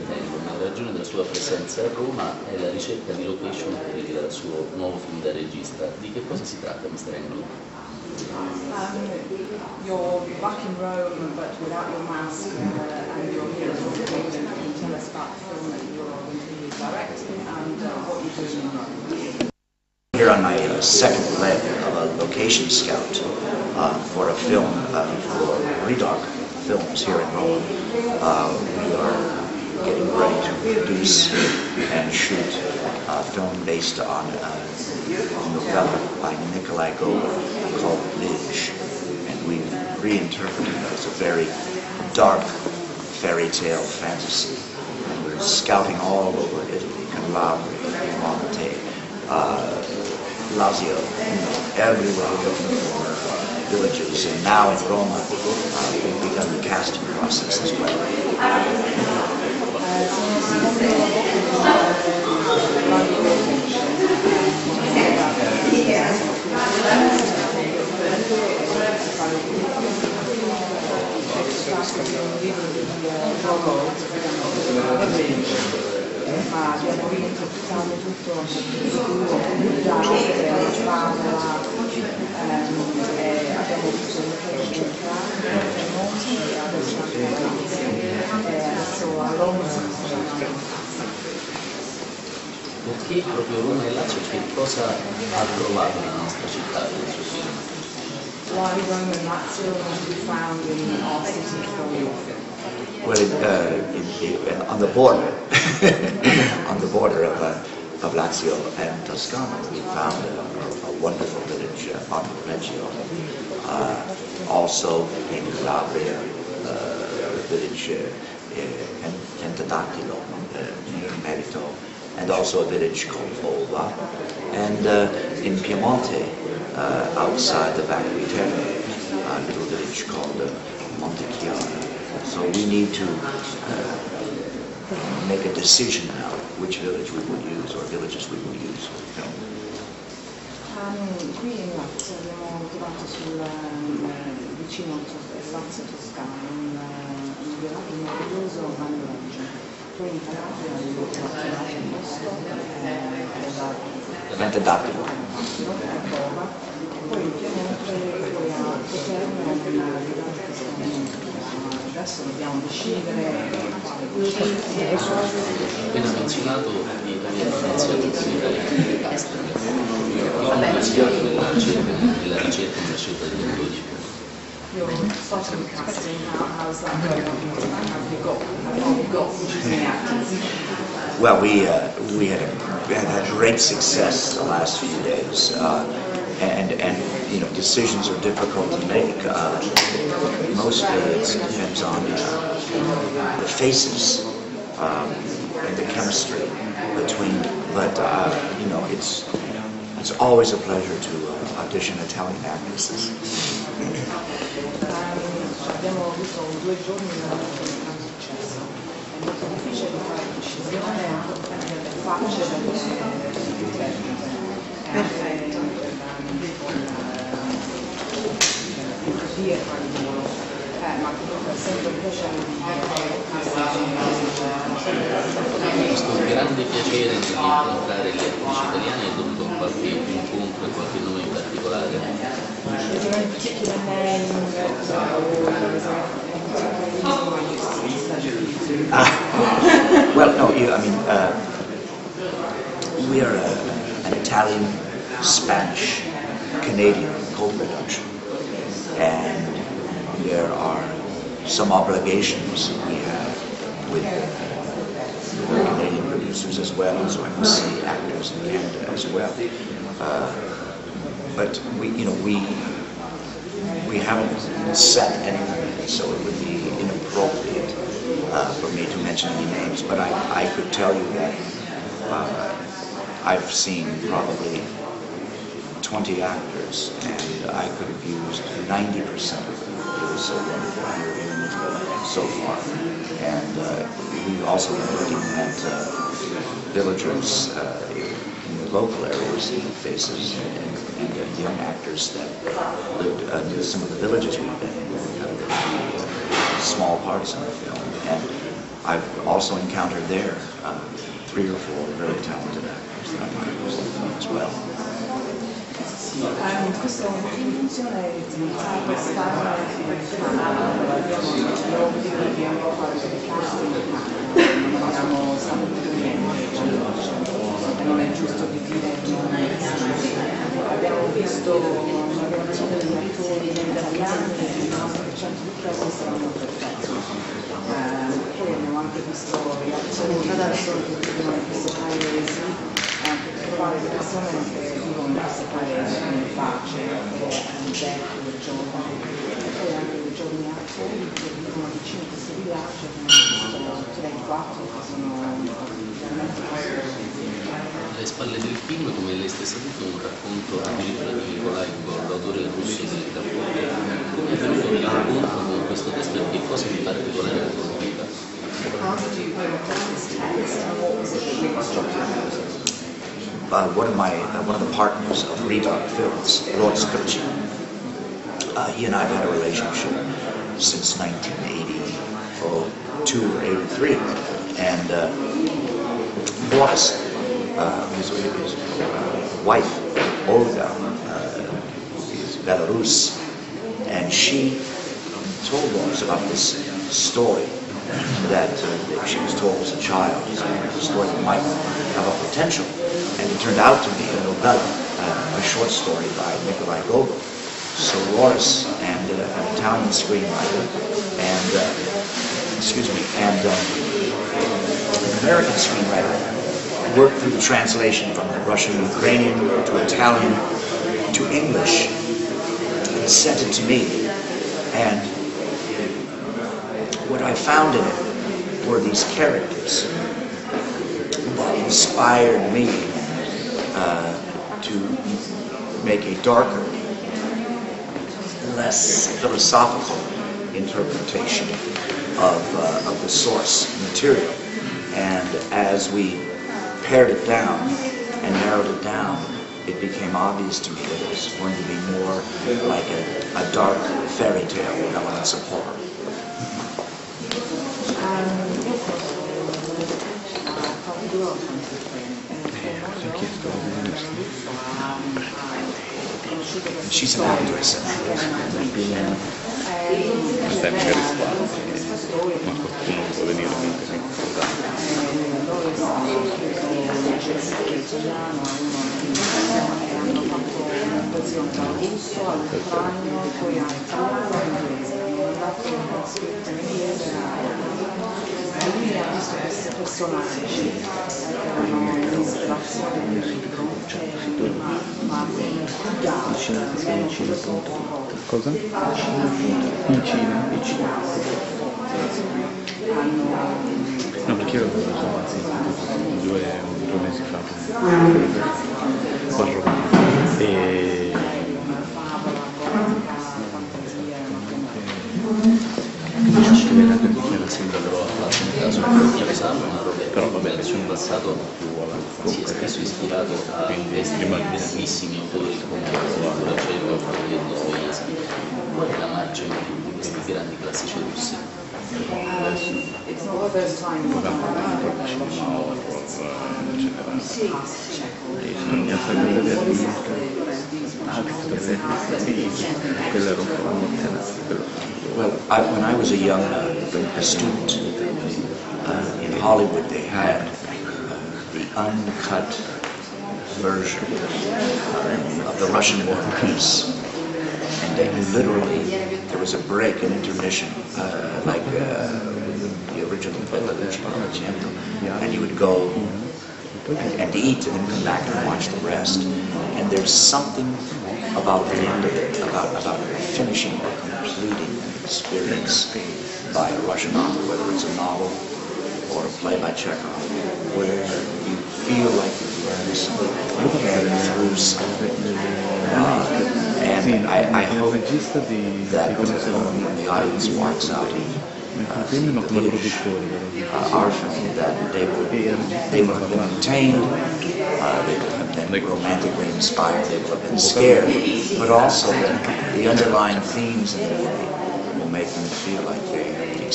per Englund. La ragione della sua presenza a Roma è la ricerca di location per il suo nuovo film da regista. Di che cosa si tratta, Mr. Englund? You're back in Rome, but without your mask, and you're here as well. Can you tell us about the film that you're going to be directing and what you're doing in Rome? Here on my second leg of a location scout for a film for Redark Films here in Rome. We are getting ready to produce and shoot a film based on a novella by Nikolai Gogol called Lidge, and we've reinterpreted it as a very dark fairy tale fantasy. And we're scouting all over Italy, Calabria, Piemonte, Lazio, everywhere we're looking for villages, and now in Roma we've begun the casting process as well. Ma abbiamo reinterpretato tutto abbiamo uso adesso a Roma. Perché proprio Roma e Lazio, che cosa ha trovato nella nostra città nel suo film? Why Rome and Lazio to be found in our city for your film? Well, on the border, on the border of Lazio and Toscana, we found a wonderful village, Reggio. Also in Calabria, a village Tentadattilo near Merito, and also a village called Volva. And in Piemonte, outside the Vacui Terme, a little village called Montechiara. So we need to make a decision now which village we would use, or villages we would use for the film. Qui in Lazio abbiamo trovato vicino al Lazio Toscano un villaggio meraviglioso, Reggio. Poi in Calabria abbiamo trovato un posto Ventadattilo. Poi in Piemonte, poi a Poterno, adesso dobbiamo decidere. Appena menzionato gli italiani di casting, come è iniziato nella ricerca nella scelta degli attori? You're starting with casting, how's that going? Have you got choosing actors? Well, we had great success the last few days, and you know, decisions are difficult to make. Mostly it depends on the faces and the chemistry between. But you know, it's always a pleasure to audition Italian actresses. Abbiamo avuto 2 giorni di grande successo. È molto difficile fare la decisione, è facile da perfetto. Ma comunque è sempre un piacere Questo grande piacere di incontrare gli attrici italiani è dovuto a qualche incontro e qualche nome in particolare? Well, no, I mean, we are an Italian, Spanish, Canadian co-production, and there are some obligations we have with the Canadian producers as well, so I must see actors in Canada as well. But we haven't set anything, so it would be inappropriate for me to mention any names. But I could tell you that I've seen probably 20 actors, and I could have used 90% of them. It was so wonderful interviewing them so far. And we've also been looking at villagers in the local areas, faces, and young actors that lived near some of the villages we've been in, kind of small parts in the film. And I've also encountered there 3 or 4 very talented actors that I might as well. In questa funzione iniziato a stare abbiamo fatto dei casting, non abbiamo saputo niente, non è giusto di dire abbiamo visto degli attori italiani che il 90% di questi saranno perfetti. Poi abbiamo anche visto reazioni che vivono in questi paesi, per trovare le persone che vivono in questi paesi in pace, vecchi, giovani, e poi anche dei giovani attori che vivono vicino a questi villaggi, abbiamo visto 3-4 che sono veramente costosi. Alle spalle del film, come lei stessa ha detto, un racconto addirittura di Nicolai, l'autore russo del rapporto. Come è venuto l'incontro con questo testo e che cosa di particolare ha colpito? One of the partners of Redark Films, Lord Skirchy, he and I have had a relationship since 1982 or 83, and Boris, his wife, Olga, is Belarus, and she told Boris about this story that she was told as a child, a story that might have a potential, and it turned out to be a novella, a short story by Nikolai Gogol. So Boris and an Italian screenwriter and an American screenwriter worked through the translation from the Russian-Ukrainian to Italian to English and sent it to me. And what I found in it were these characters that inspired me to make a darker, less philosophical interpretation of the source material. And as we pared it down and narrowed it down, it became obvious to me that it was going to be more like a dark fairy tale with elements of horror. She's an actress. Lui ha visto questi personaggi che erano l'ispirazione del libro, ma meno filosofico. Cosa? In Cina? No, perché io l'ho visto 2 mesi fa a Roma e però vabbè, in passato si è spesso ispirato a grandissimi autori come Turchenko, Dostoevskij. Qual è la margine di questi grandi classici russi? Well, when I was a young student in Hollywood, they had the uncut version of the Russian War and Peace, and they literally, there was a break, an intermission, like the original and you would go and eat and then come back and watch the rest. And there's something about the end of it, about finishing or completing an experience by a Russian author, whether it's a novel or a play by Chekhov, where you feel like you've learned through something. And I hope that when the audience walks out our film, that they will have been entertained, they will have been romantically inspired, they will have been scared, but also that the underlying themes in the movie will make them feel like they